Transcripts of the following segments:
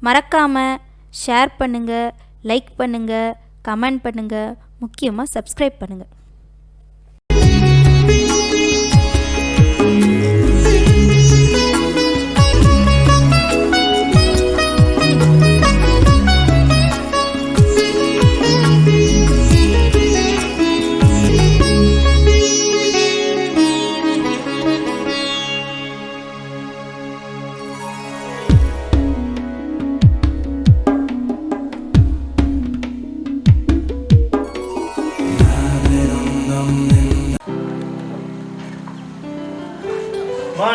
மறக்காமல் ஷேர் பண்ணுங்கள், லைக் பண்ணுங்கள், கமெண்ட் பண்ணுங்கள், முக்கியமாக சப்ஸ்கிரைப் பண்ணுங்கள்.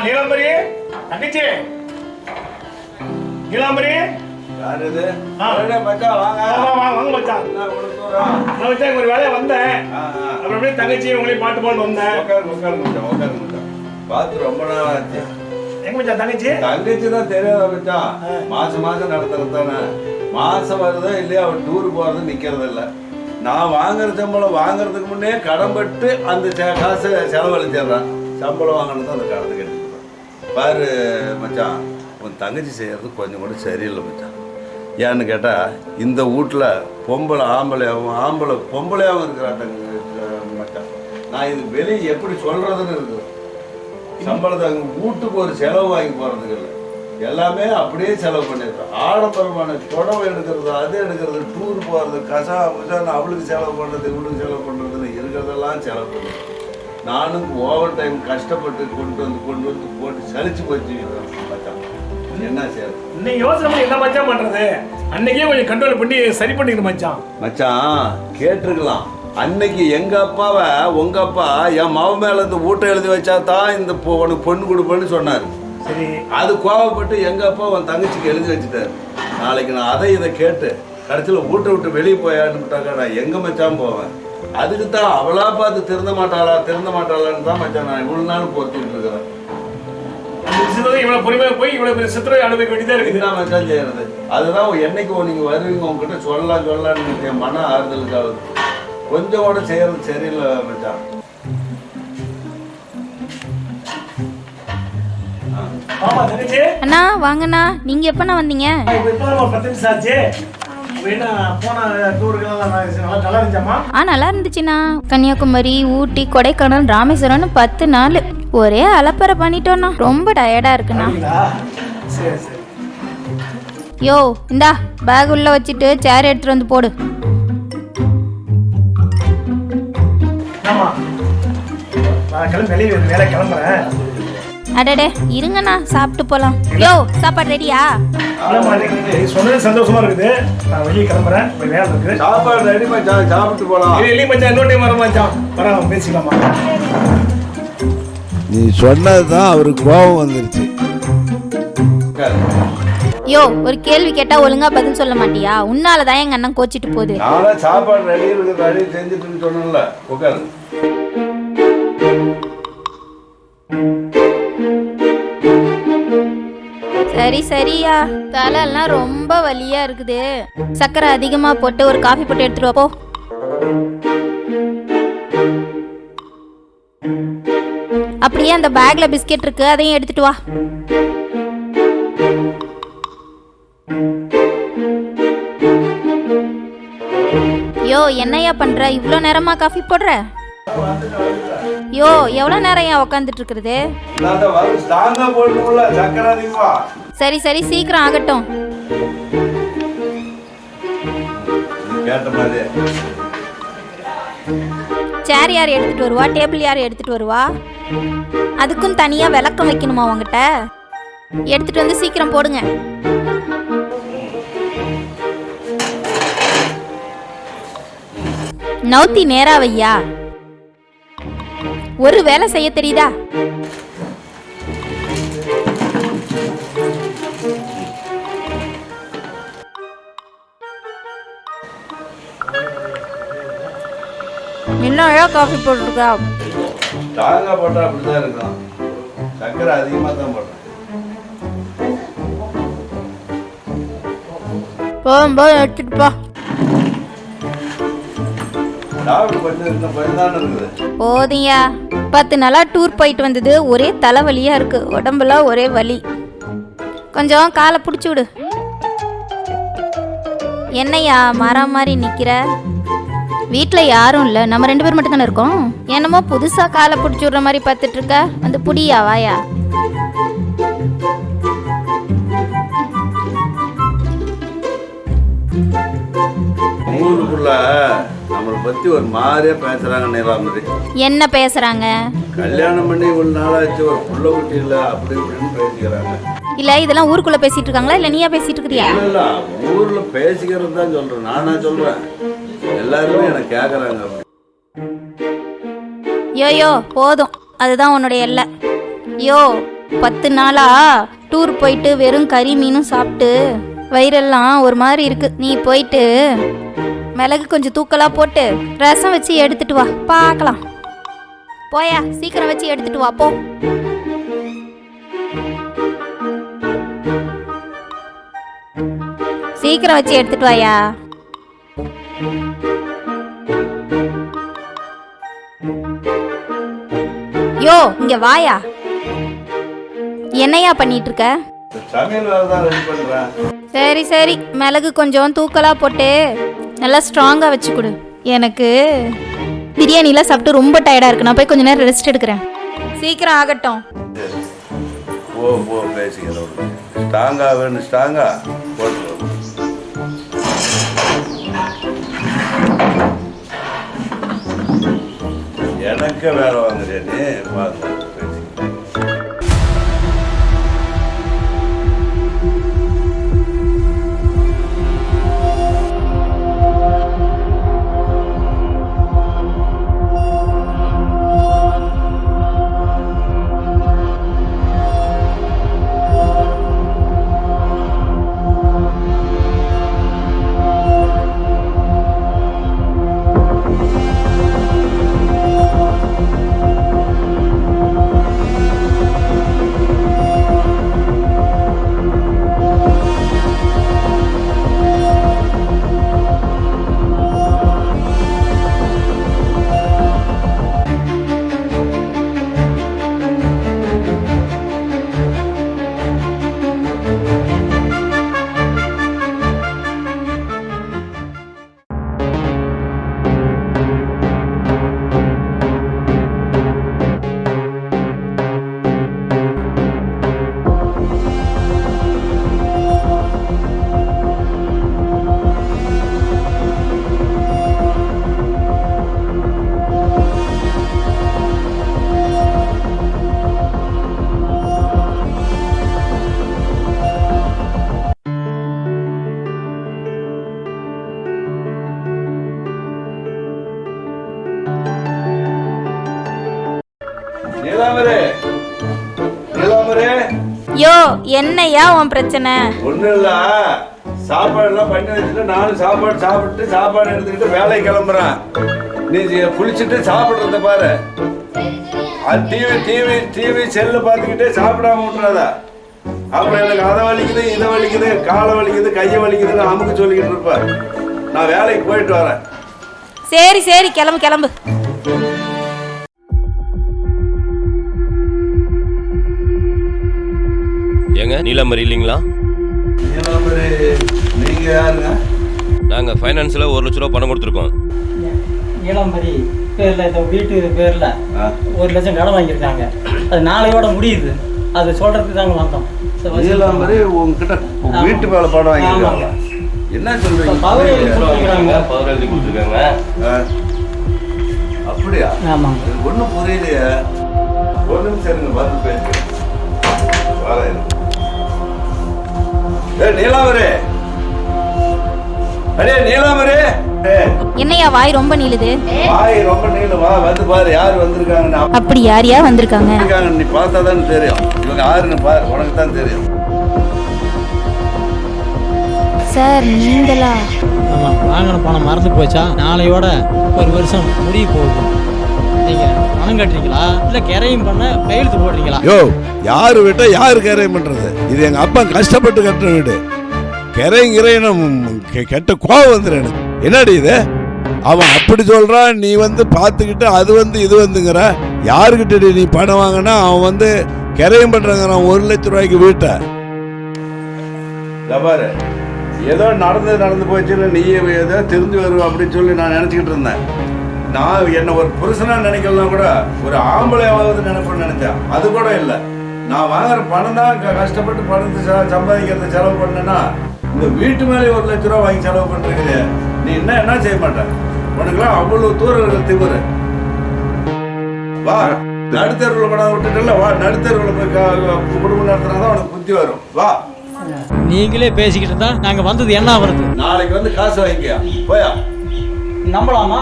நீலாம்பரி தங்கச்சி, நீலாம்பரி யாரு இது? மச்சான் வாங்க. வாங்க மச்சான். நான் மச்சான் ஒரு வேலையை வந்தேன். அப்புறம் தங்கச்சி உங்களையும் பாட்டு பாட்டு வந்தேன். உட்காரு மச்சான். பார்த்து ரொம்ப நாள் ஆச்சு. எங்க மச்சான் தங்கச்சி? தங்கச்சி தான் தெரியாத மச்சான். மாசம் நடத்துறது தானே. மாசம் வருதோ இல்லையா அவன் டூர் போறது நிக்கிறது இல்லை. நான் வாங்குற சம்பளம் வாங்குறதுக்கு முன்னே கடன்பட்டு அந்த காசை செலவழிச்சிடுறான். சம்பளம் வாங்கினது அந்த கடத்தை கட்டிடுறான். பாரு மச்சான், உன் தங்கச்சி செய்கிறது கொஞ்சம் கூட சரியில்லை மச்சான். ஏன்னு கேட்டால் இந்த வீட்டில் பொம்பளையாகவும் இருக்கிறாங்க மச்சான். நான் இது வெளியே எப்படி சொல்கிறதுன்னு இருக்குது. சம்பளத்தை அங்கே வீட்டுக்கு ஒரு செலவு வாங்கி போகிறதுக்கு இல்லை, எல்லாமே அப்படியே செலவு பண்ணிடுறேன். ஆடம்பரமான புடவை எடுக்கிறது, அது எடுக்கிறது, டூர் போகிறது, கசான்னு அவளுக்கு செலவு பண்ணுறது, இவளுக்கு செலவு பண்ணுறதுன்னு இருக்கிறதெல்லாம் செலவு பண்ணுறது. நானும் ஓவர் டைம் கஷ்டப்பட்டு கொண்டு வந்து போட்டு சலிச்சு போச்சு மச்சான். என்ன செய்யறது? இன்னைக்கு யோசனை பண்ணி என்ன மச்சான் பண்றது? அன்னைக்கே கொஞ்சம் கண்ட்ரோல் பண்ணி சரி பண்ணிக்கணும் மச்சான். கேட்டிருக்கலாம் அன்னைக்கு எங்க அப்பாவை உங்க அப்பா என் மாவு மேல இந்த ஊட்ட எழுதி வச்சா தான் இந்த உனக்கு பொண்ணு கொடுப்பேன்னு சொன்னாரு. சரி, அது கோவப்பட்டு எங்க அப்பா உன் தங்கச்சிக்கு எழுதி வச்சுட்டாரு. நாளைக்கு நான் இதை கேட்டு கடைசியில் ஊட்ட விட்டு வெளியே போயான்னு நான் எங்க மச்சான் போவேன்? அதுக்கு தான் அவளா பார்த்து திருந்த மாட்டாளான்னு தான் மச்சான் நான் இவ்வளவு நாள் பொறுத்துட்டு இருக்கிறேன். இவ்வளவு பொறுமையா போய் இவ்வளவு சித்திரை அனுபவிக்க வேண்டியதா இருக்கு. நான் மச்சான் செய்யறது அதுதான். என்னைக்கு நீங்க வருவீங்க உங்ககிட்ட சொல்லலான்னு என் மன ஆறுதலுக்காக கொஞ்சம் கூட செய்யறது சரியில்லை மச்சான். அண்ணா வாங்கண்ணா. நீங்க எப்பண்ணா வந்தீங்க? 10 நிமிஷம் ஆச்சு. நல்லா இருந்துச்சுண்ணா. கன்னியாகுமரி, ஊட்டி, கொடைக்கானல், ராமேஸ்வரம்னு 10 நாள் ஒரே அலப்பறை பண்ணிட்டோம்ண்ணா. ரொம்ப டயர்டா இருக்குண்ணா. யோ இந்தா பேக் உள்ள வச்சுட்டு சேர் எடுத்துட்டு வந்து போடு. அடடே இருங்கண்ணா, சாப்பிட்டு போலாம். யோ சாப்பாடு ரெடியா? சொன்னது சந்தோஷமா இருக்குது. நான் வெளியே கிளம்புறேன், வேலை இருக்கு. சாப்பாடு ரெடி மச்சான், சாப்பிட்டு போலாம். வெளியே மச்சான், இன்னொரு டைம் வர மச்சான். வர பேசிக்கலாமா? நீ சொன்னதுதான் அவருக்கு கோபம் வந்துருச்சு. யோ ஒரு கேள்வி கேட்டா ஒழுங்கா பதில் சொல்ல மாட்டியா? உன்னாலதான் எங்க அண்ணன் கோச்சிட்டு போகுது. நானும் சாப்பாடு ரெடி இருக்கு, ரெடி செஞ்சுட்டு சொன்னேன்ல. உட்காரு. சரியா, தலையெல்லாம் ரொம்ப வலியா இருக்குது. சக்கரை அதிகமா போட்டு ஒரு காஃபி போட்டு எடுத்துட்டு வா போ. அப்படியே அந்த பேக்ல பிஸ்கெட் இருக்கு, அதையும் எடுத்துட்டு வா. யோ என்னையா பண்ற? இவ்வளோ நேரமா காஃபி போடுற? யோ எவ்வளவு நேரம் ஏன் உக்காந்துட்டு இருக்கிறது? சரி சீக்கிரம் ஆகட்டும். சேர் யார் எடுத்துட்டு வருவா? டேபிள் யார் எடுத்துட்டு வருவா? அதுக்கும் தனியா விளக்கம் வைக்கணுமா உங்ககிட்ட? எடுத்துட்டு வந்து சீக்கிரம் போடுங்க. நௌத்தி நேரா வையா. ஒரு வேலை செய்ய தெரியுதா? என்ன காஃபி போட்டுருக்கா? தாங்க போட்டா அப்படிதான் இருக்கும். சக்கரை அதிகமாக தான் போட்டேன். போகும்போது எடுத்துட்டு போ. போதியா 10 நாளா டூர் போயிட்டு வந்தது ஒரே தலைவலியா இருக்கு. உடம்புல ஒரே வலி. கொஞ்சம் காலை பிடிச்சி விடு. என்னையா மரம் மாதிரி நிக்கிற? வீட்டில் யாரும் இல்லை, நம்ம 2 பேர் மட்டும் தானே இருக்கோம். என்னமோ புதுசா காலை பிடிச்சி விடுற மாதிரி பார்த்துட்டு இருக்க. வந்து புடியா வாயா. ஊருக்குள்ள நம்மளை பத்தி ஒரு மாதிரியா பேசுறாங்க நீலாம்பரி. என்ன பேசுறாங்க? கல்யாணம் பண்ணி இவ்வளவு நாளாச்சு, ஒரு புள்ள குட்டி இல்ல, அப்படி இப்படின்னு பேசிக்கிறாங்க. இல்ல இதெல்லாம் ஊருக்குள்ள பேசிட்டு இருக்காங்களா இல்ல நீயா பேசிட்டு இருக்கிறியா? இல்ல ஊர்ல பேசிக்கிறது தான் சொல்றேன், நானா சொல்றேன். எல்லாருமே எனக்கு கேக்குறாங்க. யோயோ போதும், அதுதான் உன்னுடைய எல்லை. யோ 10 நாளா டூர் போயிட்டு வெறும் கறி மீனும் சாப்பிட்டு வயிறெல்லாம் ஒரு மாதிரி இருக்கு. நீ போயிட்டு மிளகு கொஞ்சம் தூக்கலா போட்டு ரசம் வச்சு எடுத்துட்டு வா, பார்க்கலாம். போயா, சீக்கிரம் வச்சு எடுத்துட்டு வா போ. சீக்கிரம் வச்சு எடுத்துட்டு வாயா. யோ இங்க வாயா. என்னையா பண்ணிட்டு இருக்க? சமையல் வேலை தான் ரெடி பண்றேன். சரி சரி, மிளகு கொஞ்சம் தூக்கலா போட்டு நல்லா ஸ்ட்ராங்கா வச்சு கொடு. எனக்கு பிரியாணிலாம் சாப்பிட்டு ரொம்ப டயர்டா இருக்கு, நான் போய் கொஞ்ச நேரம் ரெஸ்ட் எடுக்கிறேன். சீக்கிரம் ஆகட்டும். போ பேசிக்கிறோம். ஸ்ட்ராங்கா வேணும், ஸ்ட்ராங்கா போட்டு. எனக்கு வேலை வாங்குறேன்னு பார்த்து பேசி. யோ என்னையா உன் பிரச்சனை? ஒண்ணும் இல்ல, சாப்பாடு எல்லாம் பண்ணி வச்சுட்டு நானும் சாப்பாடு சாப்பிட்டு சாப்பாடு எடுத்துக்கிட்டு வேலைக்கு கிளம்புறேன். நீ குளிச்சுட்டு சாப்பிடுறத பாரு. டிவி செல்லு பார்த்துக்கிட்டே சாப்பிடாம விட்டுறாத. அப்புறம் எனக்கு அதை வலிக்குது, இதை வலிக்குது, காலை வலிக்குது, கையை வலிக்குதுன்னு அமுக்கு சொல்லிக்கிட்டு இருப்பேன். நான் வேலைக்கு போயிட்டு வரேன். சரி சரி, கிளம்பு கிளம்பு. ஏங்க நீலாம்பரி இல்லைங்களா? நீலாம்பரி நீங்க யாருங்க? நாங்கள் ஃபைனான்ஸில் 1 லட்ச ரூபா பணம் கொடுத்துருக்கோம். நீலாம்பரி பேரில் இந்த வீட்டு பேரில் 1 லட்சம் கடன் வாங்கியிருக்காங்க. அது நாளையோட முடியுது. அது சொல்கிறதுக்கு தாங்க வந்தோம். நீலாம்பரி உங்ககிட்ட வீட்டு மேலே பணம் வாங்கியிருக்காங்க. என்ன சொல்றீங்க? பவர் எழுதி கொடுத்துருக்காங்க. பவர் எழுதி கொடுத்துருக்காங்க. அப்படியா? ஆமாங்க. ஒன்றும் புரியலையே. ஒரு நிமிஷம் இருங்க, வந்து பேசுகிறேன். வரேன். நீலாம்பரி, அடே நீலாம்பரி. என்னையா வாய் ரொம்ப நீளுது? வாய் ரொம்ப நீளும். வா, வந்து பாரு யார் வந்திருக்காங்க. அப்படி யாரையா வந்திருக்காங்க? நீ பார்த்தா தான் தெரியும். இவங்க யாருன்னு பாரு, உனக்கு தான் தெரியும். சார் நீங்களா? ஆமாம், வாங்கின பணம் மறந்து போச்சா? நாளையோட 1 வருஷம் முடிய போகுது. நீங்கள் பணம் கட்டுறீங்களா இல்லை கரையும் பண்ண கையெழுத்து போடுறீங்களா? யோ, யாரு வீட்டை யாரு கரையும் பண்றது? இது எங்க அப்பா கஷ்டப்பட்டு கட்டுற வீடு. கரையும் கெட்ட கோவம் வந்துரு எனக்கு. என்னடி இது? அவன் அப்படி சொல்றான், நீ வந்து பார்த்துக்கிட்டு அது வந்து இது வந்துங்கிற. யாருக்கிட்ட நீ பணம் வாங்கினா அவன் வந்து கரையும் பண்றாங்கிறான் 1 லட்ச ரூபாய்க்கு வீட்டை. பாரு, ஏதோ நடந்து போச்சுன்னு நீ ஏதோ தெரிஞ்சு வருவ அப்படின்னு சொல்லி நான் நினச்சிக்கிட்டு இருந்தேன். நான் என்ன ஒரு புருஷனா நினைக்கலாம் கூட ஒரு ஆம்பளையாவது நினைப்பேன்னு நினைச்சேன். அது கூட இல்லை. நான் வாங்குற பணம் தான் கஷ்டப்பட்டு பணத்தை சம்பாதிக்கிறது செலவு பண்ணேன்னா இந்த வீட்டு மேலே 1 லட்ச ரூபா வாங்கி செலவு பண்ணிருக்கிறே. நீ என்ன செய்ய மாட்டேன்? உனக்குலாம் அவ்வளவு தூரம் திமுரு. வா, நடுத்தருவில் படம் விட்டுட்டுல, வா நடுத்தருவில் போய் குடும்பம் நடத்தினாதான் உனக்கு புத்தி வரும். வா. நீங்களே பேசிக்கிட்டு இருந்தா நாங்க வந்தது என்ன வருது? நாளைக்கு வந்து காசு வாங்கிக்க. போயா நம்பலாமா?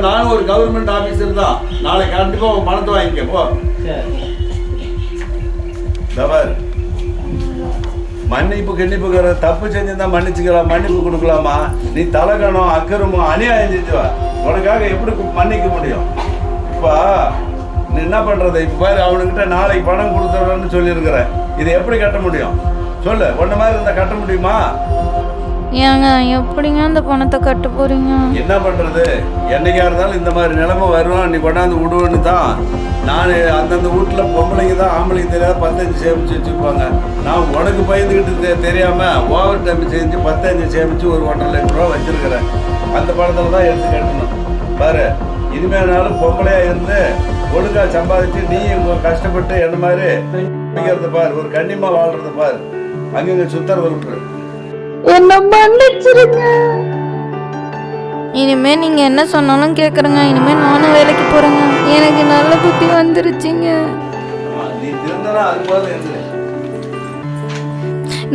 நானும் ஒரு கவர்மெண்ட் ஆபீசர் தான். நாளைக்கு கண்டிப்பா உன் பணத்தை வாங்கிக்க. போ. மன்னிப்பு கிண்ணிப்புக்கிற தப்பு செஞ்சிருந்தா மன்னிச்சுக்கலாம், மன்னிப்பு கொடுக்கலாமா? நீ தலகணம் அக்கறமும் அநியாயம் செஞ்சுவா. உனக்காக எப்படி மன்னிக்க முடியும்? இப்ப நீ என்ன பண்றது? இப்ப பாரு, அவனுக்கிட்ட நாளைக்கு பணம் கொடுத்துறன்னு சொல்லியிருக்கிற. இதை எப்படி கட்ட முடியும் சொல்லு? ஒன்ன மாதிரி இருந்தா கட்ட முடியுமா? ஏங்க எப்படிங்க அந்த பணத்தை கட்ட போறீங்க? என்ன பண்றது? என்னைக்கா இருந்தாலும் இந்த மாதிரி நிலைமை வருவான். நீ கொண்டாந்து விடுவேன்னு தான் நான் அந்தந்த வீட்டுல பொம்பளைக்கு தான் ஆம்பளைக்கு தெரியாத 15 சேமிச்சு வச்சுருப்பாங்க. நான் உனக்கு பயந்துக்கிட்டு தெரியாம ஓவர் டைம் செஞ்சு 15 சேமிச்சு ஒரு 1.5 லட்ச ரூபா வச்சிருக்கிறேன். அந்த பணத்துல தான் எடுத்து கட்டணும். பாரு, இனிமேனாலும் பொம்பளையா இருந்து ஒழுங்கா சம்பாதிச்சு நீ கஷ்டப்பட்டு என்ன மாதிரி பாரு, ஒரு கண்ணியமா வாழ்றத பாரு. அங்கங்க சுத்தர விட்டு என்ன மன்னிச்சிருங்க. இனிமே நீங்க என்ன சொன்னாலும் கேக்குறேங்க. இனிமே நானும் வேலைக்கு போறேங்க. எனக்கு நல்ல புத்தி வந்துருச்சுங்க. நீ திருந்தனா அது போல இருந்து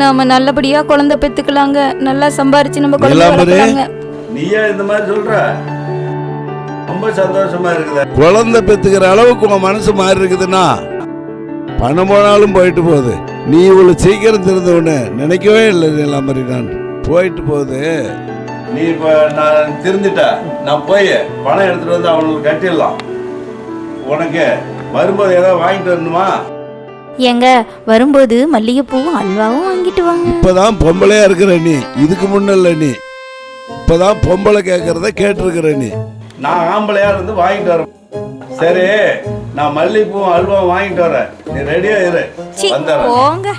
நாம நல்லபடியா குழந்தை பெத்துக்கலாங்க. நல்லா சம்பாரிச்சு நம்ம குழந்தை வளர்க்கலாங்க. நீயா இந்த மாதிரி சொல்ற? ரொம்ப சந்தோஷமா இருக்குது. குழந்தை பெத்துக்கிற அளவுக்கு உன் மனசு மாறி இருக்குதுன்னா பணம் போனாலும் போயிட்டு போகுது. நீ இவ்வளவு சீக்கிரம் திருந்தவனு நினைக்கவே இல்லை. எல்லாம் மாதிரி நான் போயிட்டு போகுது. நீ இப்ப நான் திருந்துட்ட, நான் போய் பணம் எடுத்துட்டு வந்து அவனுக்கு கட்டிடலாம். உனக்கு வரும்போது ஏதாவது வாங்கிட்டு வரணுமா? எங்க வரும்போது மல்லிகைப்பூவும் அல்வாவும் வாங்கிட்டு வாங்க. இப்பதான் பொம்பளையா இருக்கிற நீ, இதுக்கு முன்னல்ல. நீ இப்பதான் பொம்பளை கேட்கறத கேட்டிருக்கிற நீ. நான் ஆம்பளையா இருந்து வாங்கிட்டு வரேன். சரி, நான் மல்லிகைப்பூவும் அல்வாவும் வாங்கிட்டு வரேன். நீ ரெடியா இரு. போங்க.